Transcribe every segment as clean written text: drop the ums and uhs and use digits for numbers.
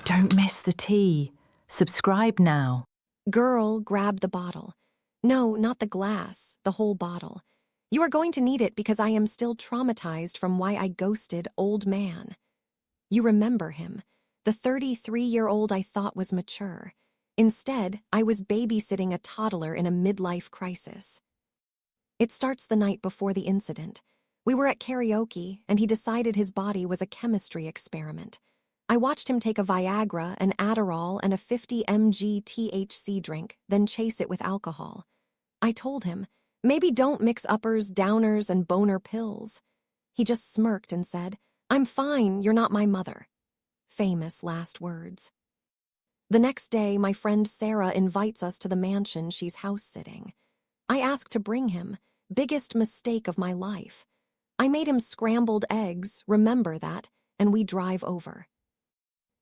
Don't miss the tea. Subscribe now. Girl, grab the bottle. No, not the glass, the whole bottle. You are going to need it because I am still traumatized from why I ghosted old man. You remember him, the 33-year-old I thought was mature. Instead, I was babysitting a toddler in a midlife crisis. It starts the night before the incident. We were at karaoke, and he decided his body was a chemistry experiment. I watched him take a Viagra, an Adderall, and a 50 mg THC drink, then chase it with alcohol. I told him, maybe don't mix uppers, downers, and boner pills. He just smirked and said, I'm fine, you're not my mother. Famous last words. The next day, my friend Sarah invites us to the mansion she's house-sitting. I ask to bring him. Biggest mistake of my life. I made him scrambled eggs, remember that, and we drive over.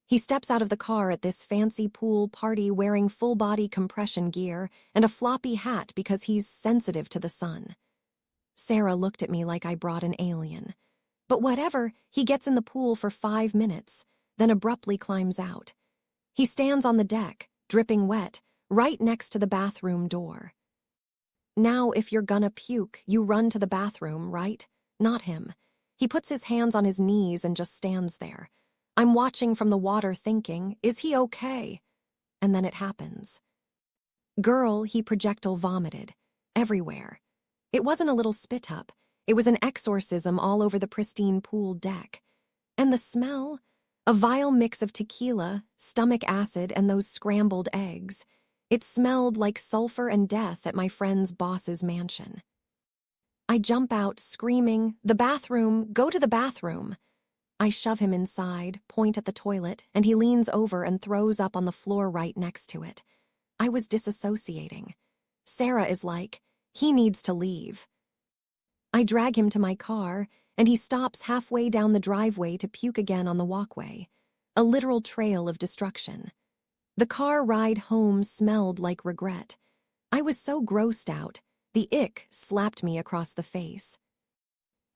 He steps out of the car at this fancy pool party wearing full-body compression gear and a floppy hat because he's sensitive to the sun. Sarah looked at me like I brought an alien. But whatever, he gets in the pool for 5 minutes, then abruptly climbs out. He stands on the deck, dripping wet, right next to the bathroom door. Now, if you're gonna puke, you run to the bathroom, right? Not him. He puts his hands on his knees and just stands there. I'm watching from the water thinking, is he okay? And then it happens. Girl, he projectile vomited. Everywhere. It wasn't a little spit-up. It was an exorcism all over the pristine pool deck. And the smell? A vile mix of tequila, stomach acid, and those scrambled eggs. It smelled like sulfur and death at my friend's boss's mansion. I jump out, screaming, the bathroom, go to the bathroom. I shove him inside, point at the toilet, and he leans over and throws up on the floor right next to it. I was disassociating. Sarah is like, he needs to leave. I drag him to my car, and he stops halfway down the driveway to puke again on the walkway. A literal trail of destruction. The car ride home smelled like regret. I was so grossed out, the ick slapped me across the face.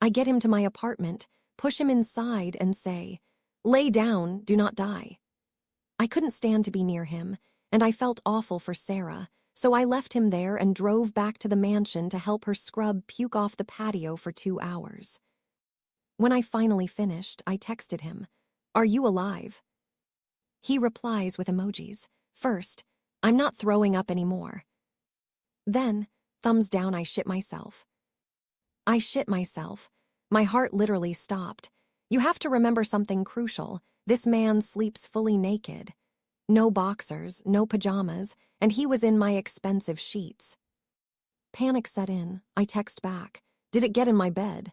I get him to my apartment, push him inside, and say, lay down, do not die. I couldn't stand to be near him, and I felt awful for Sarah, so I left him there and drove back to the mansion to help her scrub puke off the patio for 2 hours. When I finally finished, I texted him, are you alive? He replies with emojis. First, I'm not throwing up anymore. Then, thumbs down, I shit myself. I shit myself. My heart literally stopped. You have to remember something crucial. This man sleeps fully naked. No boxers, no pajamas, and he was in my expensive sheets. Panic set in. I text back. Did it get in my bed?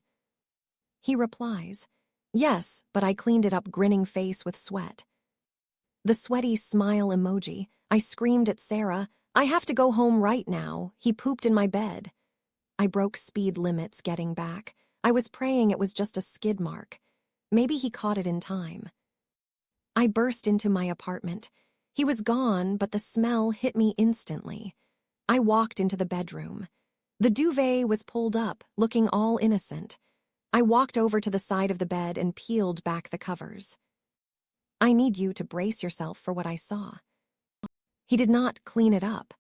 He replies, yes, but I cleaned it up, grinning face with sweat. The sweaty smile emoji. I screamed at Sarah, I have to go home right now. He pooped in my bed. I broke speed limits getting back. I was praying it was just a skid mark. Maybe he caught it in time. I burst into my apartment. He was gone, but the smell hit me instantly. I walked into the bedroom. The duvet was pulled up, looking all innocent. I walked over to the side of the bed and peeled back the covers. I need you to brace yourself for what I saw. He did not clean it up.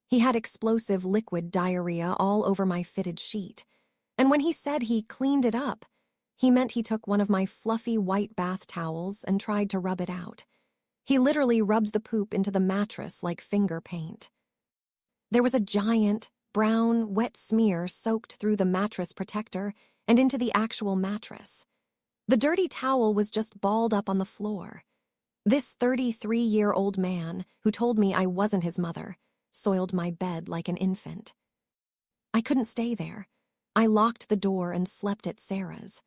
He had explosive liquid diarrhea all over my fitted sheet. And when he said he cleaned it up, he meant he took one of my fluffy white bath towels and tried to rub it out. He literally rubbed the poop into the mattress like finger paint. There was a giant, brown, wet smear soaked through the mattress protector and into the actual mattress. The dirty towel was just balled up on the floor. This 33-year-old man, who told me I wasn't his mother, soiled my bed like an infant. I couldn't stay there. I locked the door and slept at Sarah's.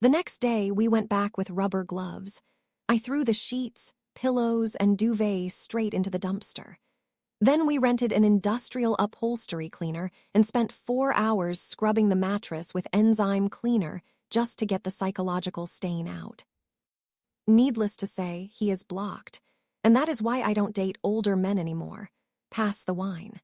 The next day, we went back with rubber gloves. I threw the sheets, pillows, and duvet straight into the dumpster. Then we rented an industrial upholstery cleaner and spent 4 hours scrubbing the mattress with enzyme cleaner just to get the psychological stain out. Needless to say, he is blocked, and that is why I don't date older men anymore. Pass the wine.